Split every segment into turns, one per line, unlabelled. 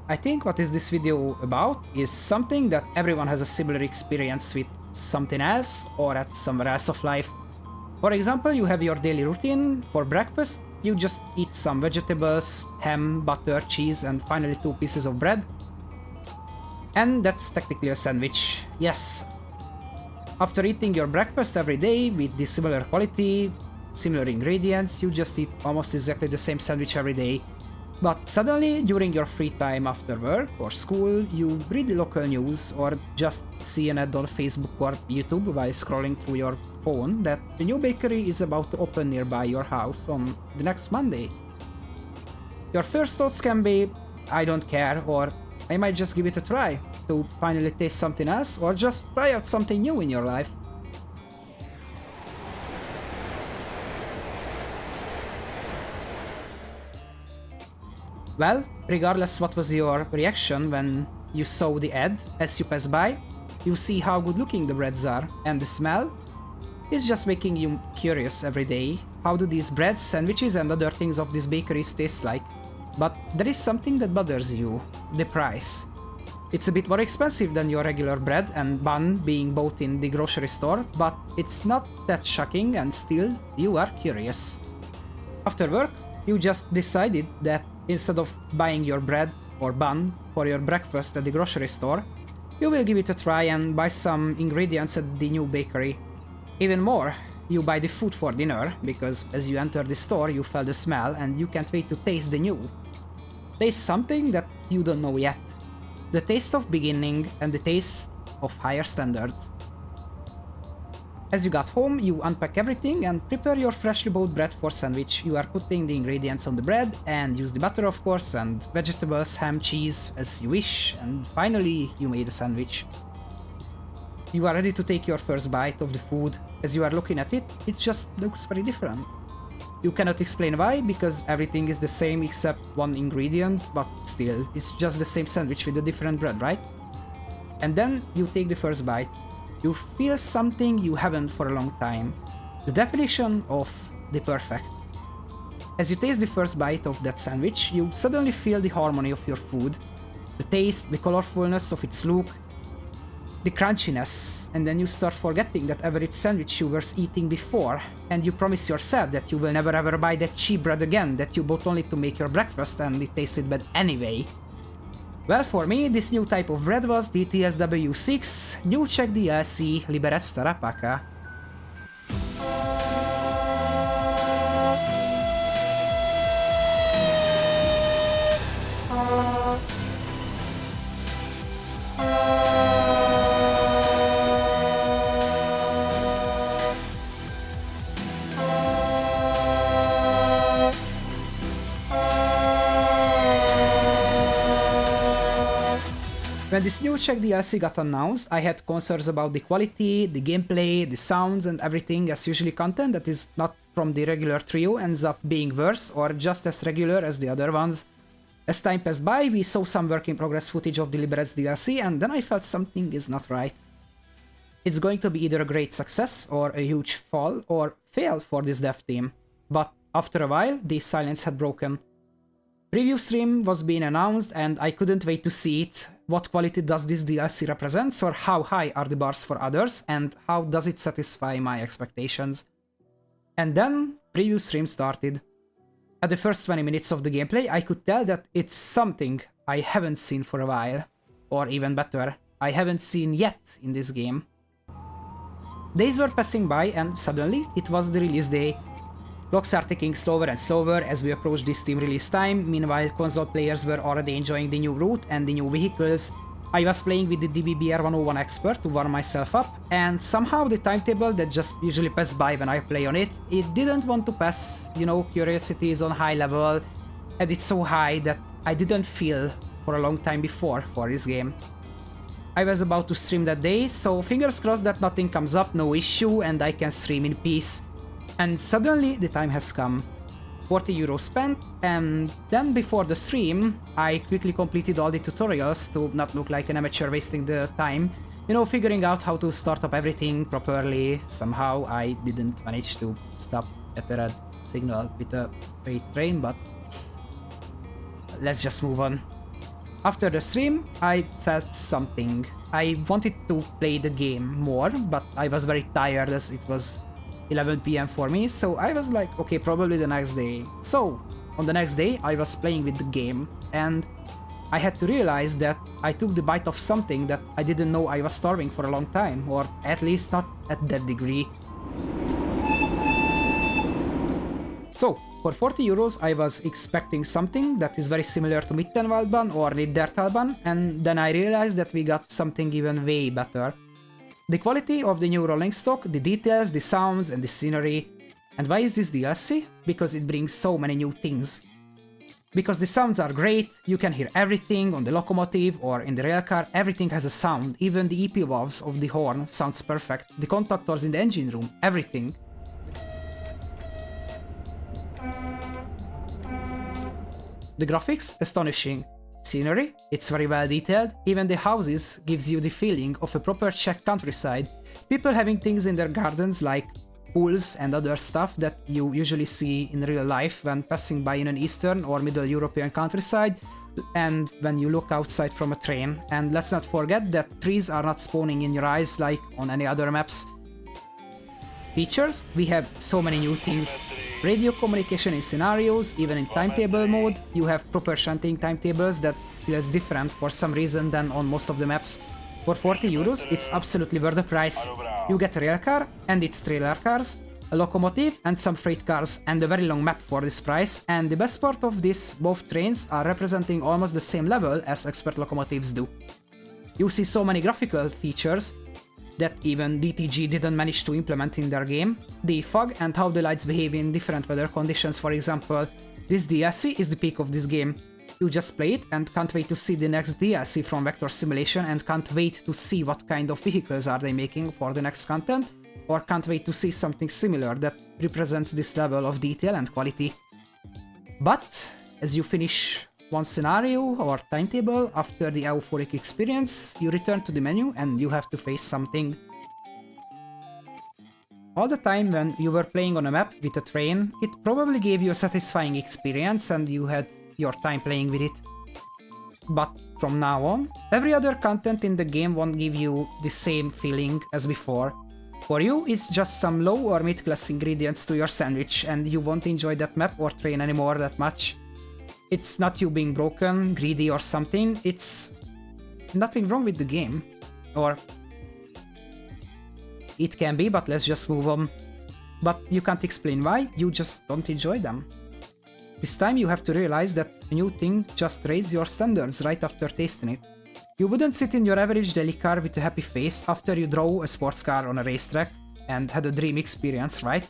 I think what is this video about is something that everyone has a similar experience with something else or at somewhere else of life. For example, you have your daily routine. For breakfast, you just eat some vegetables, ham, butter, cheese, and finally 2 pieces of bread. And that's technically a sandwich. Yes. After eating your breakfast every day with the similar quality, similar ingredients, you just eat almost exactly the same sandwich every day. But suddenly, during your free time after work or school, you read the local news or just see an ad on Facebook or YouTube while scrolling through your phone that a new bakery is about to open nearby your house on the next Monday. Your first thoughts can be, I don't care, or I might just give it a try to finally taste something else, or just try out something new in your life. Well, regardless what was your reaction when you saw the ad as you pass by, you see how good looking the breads are, and the smell is just making you curious every day. How do these breads, sandwiches and other things of these bakeries taste like? But there is something that bothers you, the price. It's a bit more expensive than your regular bread and bun being bought in the grocery store, but it's not that shocking and still you are curious. After work, you just decided that instead of buying your bread or bun for your breakfast at the grocery store, you will give it a try and buy some ingredients at the new bakery. Even more, you buy the food for dinner, because as you enter the store you feel the smell and you can't wait to taste the new. Taste something that you don't know yet. The taste of beginning and the taste of higher standards. As you got home, you unpack everything and prepare your freshly bought bread for sandwich. You are putting the ingredients on the bread and use the butter of course, and vegetables, ham, cheese as you wish, and finally you made a sandwich. You are ready to take your first bite of the food. As you are looking at it, it just looks very different. You cannot explain why, because everything is the same except one ingredient, but still, it's just the same sandwich with a different bread, right? And then you take the first bite. You feel something you haven't for a long time. The definition of the perfect. As you taste the first bite of that sandwich, you suddenly feel the harmony of your food. The taste, the colorfulness of its look, the crunchiness, and then you start forgetting that average sandwich you were eating before, and you promise yourself that you will never ever buy that cheap bread again that you bought only to make your breakfast and it tasted bad anyway. Well, for me, this new type of bread was the TSW6, new Czech DLC, Liberec Stará Paka. When this new Czech DLC got announced, I had concerns about the quality, the gameplay, the sounds and everything, as usually content that is not from the regular trio ends up being worse or just as regular as the other ones. As time passed by, we saw some work in progress footage of the Liberec DLC, and then I felt something is not right. It's going to be either a great success or a huge fall or fail for this dev team. But after a while, the silence had broken. Preview stream was being announced and I couldn't wait to see it. What quality does this DLC represent, or how high are the bars for others, and how does it satisfy my expectations? And then preview stream started. At the first 20 minutes of the gameplay, I could tell that it's something I haven't seen for a while. Or even better, I haven't seen yet in this game. Days were passing by and suddenly it was the release day. Clocks are ticking slower and slower as we approach this Steam release time. Meanwhile, console players were already enjoying the new route and the new vehicles. I was playing with the DBBR 101 expert to warm myself up, and somehow the timetable that just usually passes by when I play on it, it didn't want to pass. You know, curiosity is on high level, and it's so high that I didn't feel for a long time before for this game. I was about to stream that day, so fingers crossed that nothing comes up, no issue, and I can stream in peace. And suddenly the time has come. 40 euros spent, and then before the stream, I quickly completed all the tutorials to not look like an amateur wasting the time. You know, figuring out how to start up everything properly. Somehow I didn't manage to stop at the red signal with a freight train, but let's just move on. After the stream, I felt something. I wanted to play the game more, but I was very tired as it was 11 PM for me, so I was like, okay, probably the next day. So, on the next day, I was playing with the game, and I had to realize that I took the bite of something that I didn't know I was starving for a long time, or at least not at that degree. So, for 40 euros I was expecting something that is very similar to Mittenwaldbahn or Niedertalbahn, and then I realized that we got something even way better. The quality of the new rolling stock, the details, the sounds and the scenery. And why is this DLC? Because it brings so many new things. Because the sounds are great, you can hear everything on the locomotive or in the railcar, everything has a sound, even the EP valves of the horn sounds perfect, the contactors in the engine room, everything. The graphics, astonishing. Scenery, it's very well detailed, even the houses gives you the feeling of a proper Czech countryside. People having things in their gardens like pools and other stuff that you usually see in real life when passing by in an Eastern or Middle European countryside, and when you look outside from a train. And let's not forget that trees are not spawning in your eyes like on any other maps. Features, we have so many new things. Radio communication in scenarios, even in timetable mode, you have proper shunting timetables that feels different for some reason than on most of the maps. For 40 euros, it's absolutely worth the price. You get a railcar and its trailer cars, a locomotive and some freight cars, and a very long map for this price, and the best part of this, both trains are representing almost the same level as expert locomotives do. You see so many graphical features that even DTG didn't manage to implement in their game. The fog and how the lights behave in different weather conditions, for example. This DLC is the peak of this game. You just play it and can't wait to see the next DLC from Vector Simulation, and can't wait to see what kind of vehicles are they making for the next content, or can't wait to see something similar that represents this level of detail and quality. But as you finish one scenario or timetable after the euphoric experience, you return to the menu and you have to face something. All the time when you were playing on a map with a train, it probably gave you a satisfying experience and you had your time playing with it. But from now on, every other content in the game won't give you the same feeling as before. For you, it's just some low or mid-class ingredients to your sandwich, and you won't enjoy that map or train anymore that much. It's not you being broken, greedy or something, it's nothing wrong with the game. Or it can be, but let's just move on. But you can't explain why, you just don't enjoy them. This time you have to realize that a new thing just raised your standards right after tasting it. You wouldn't sit in your average daily car with a happy face after you drove a sports car on a racetrack and had a dream experience, right?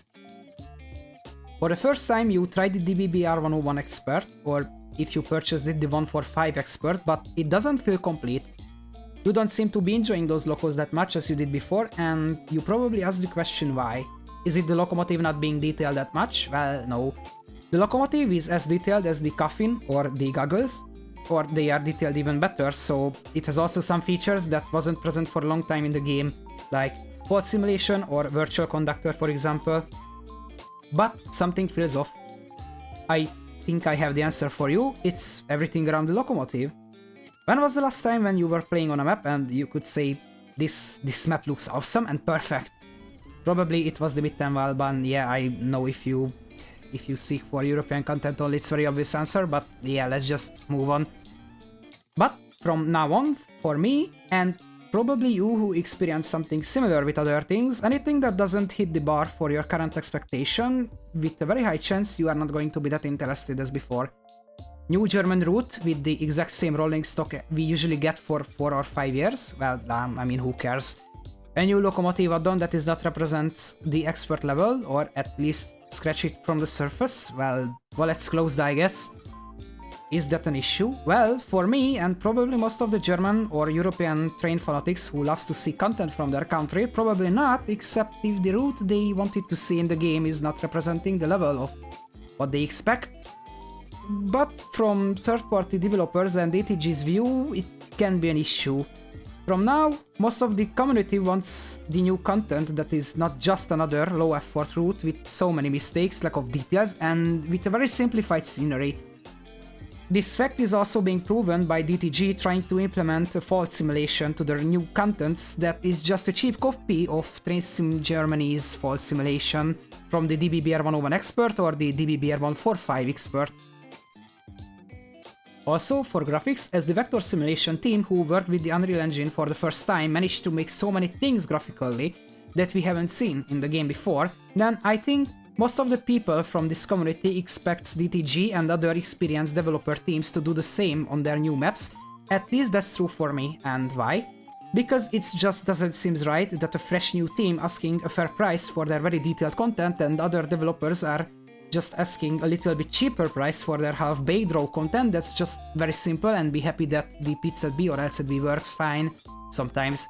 For the first time you tried the DBBR 101 Expert, or if you purchased it, the 145 Expert, but it doesn't feel complete. You don't seem to be enjoying those locos that much as you did before, and you probably ask the question why. Is it the locomotive not being detailed that much? Well, no. The locomotive is as detailed as the coffin or the goggles, or they are detailed even better, so it has also some features that wasn't present for a long time in the game, like fault simulation or virtual conductor, for example. But something feels off. I think I have the answer for you, it's everything around the locomotive. When was the last time when you were playing on a map and you could say, this map looks awesome and perfect? Probably it was the Mittenwaldbahn. Yeah, I know if you seek for European content only, it's a very obvious answer, but yeah, let's just move on. But from now on, for me, and probably you who experience something similar with other things, anything that doesn't hit the bar for your current expectation, with a very high chance you are not going to be that interested as before. New German route with the exact same rolling stock we usually get for 4 or 5 years? Well, I mean, who cares? A new locomotive add-on that is not represents the expert level, or at least scratch it from the surface? Well, it's closed, I guess. Is that an issue? Well, for me, and probably most of the German or European train fanatics who loves to see content from their country, probably not, except if the route they wanted to see in the game is not representing the level of what they expect. But from third-party developers and ATG's view, it can be an issue. From now, most of the community wants the new content that is not just another low-effort route with so many mistakes, lack of details, and with a very simplified scenery. This fact is also being proven by DTG trying to implement a fault simulation to their new contents that is just a cheap copy of Train Sim Germany's fault simulation from the DBBR 101 expert or the DBBR 145 expert. Also, for graphics, as the vector simulation team who worked with the Unreal Engine for the first time managed to make so many things graphically that we haven't seen in the game before, then I think most of the people from this community expects DTG and other experienced developer teams to do the same on their new maps. At least that's true for me. And why? Because it just doesn't seem right that a fresh new team asking a fair price for their very detailed content and other developers are just asking a little bit cheaper price for their half-baked raw content. That's just very simple, and be happy that the PZB or LZB works fine sometimes.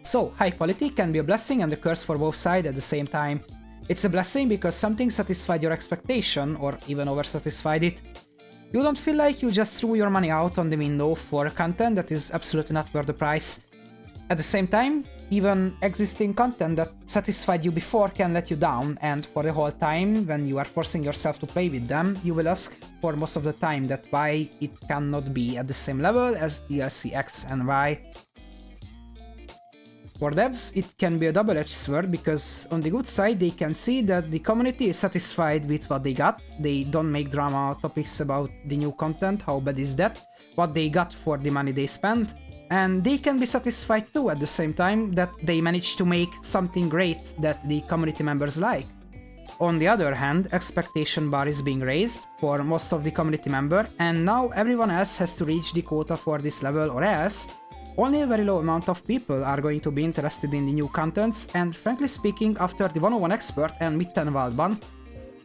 So, high quality can be a blessing and a curse for both sides at the same time. It's a blessing because something satisfied your expectation, or even over-satisfied it. You don't feel like you just threw your money out on the window for content that is absolutely not worth the price. At the same time, even existing content that satisfied you before can let you down, and for the whole time, when you are forcing yourself to play with them, you will ask for most of the time that why it cannot be at the same level as DLC X and Y. For devs, it can be a double-edged sword, because on the good side they can see that the community is satisfied with what they got, they don't make drama topics about the new content, how bad is that, what they got for the money they spent, and they can be satisfied too at the same time that they managed to make something great that the community members like. On the other hand, expectation bar is being raised for most of the community member, and now everyone else has to reach the quota for this level, or else only a very low amount of people are going to be interested in the new contents, and frankly speaking, after the 101 expert and Mitten Waldbahn,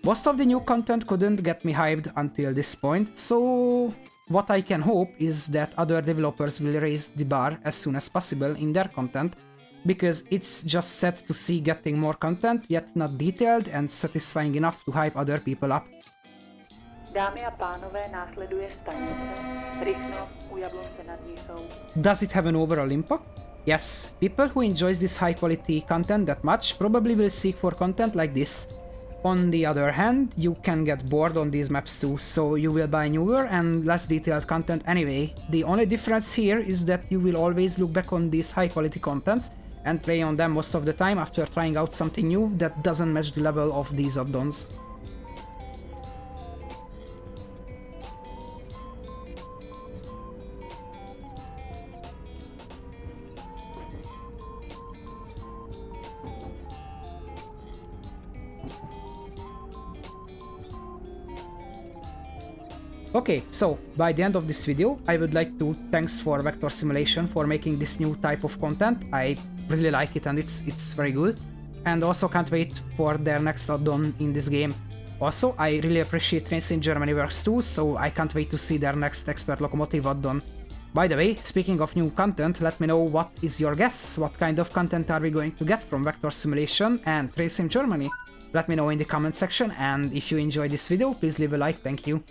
most of the new content couldn't get me hyped until this point, so what I can hope is that other developers will raise the bar as soon as possible in their content, because it's just sad to see getting more content, yet not detailed and satisfying enough to hype other people up.
Dámy a pánové, následuje stanice. Rychno, u Jablonce nad Nisou.
Does it have an overall impact? Yes, people who enjoys this high quality content that much probably will seek for content like this. On the other hand, you can get bored on these maps too, so you will buy newer and less detailed content anyway. The only difference here is that you will always look back on these high quality contents and play on them most of the time after trying out something new that doesn't match the level of these add-ons. Okay, so by the end of this video, I would like to thanks for Vector Simulation for making this new type of content. I really like it and it's very good. And also can't wait for their next add-on in this game. Also, I really appreciate Train Sim Germany works too, so I can't wait to see their next Expert Locomotive add-on. By the way, speaking of new content, let me know what is your guess, what kind of content are we going to get from Vector Simulation and Train Sim Germany? Let me know in the comment section, and if you enjoyed this video, please leave a like, thank you.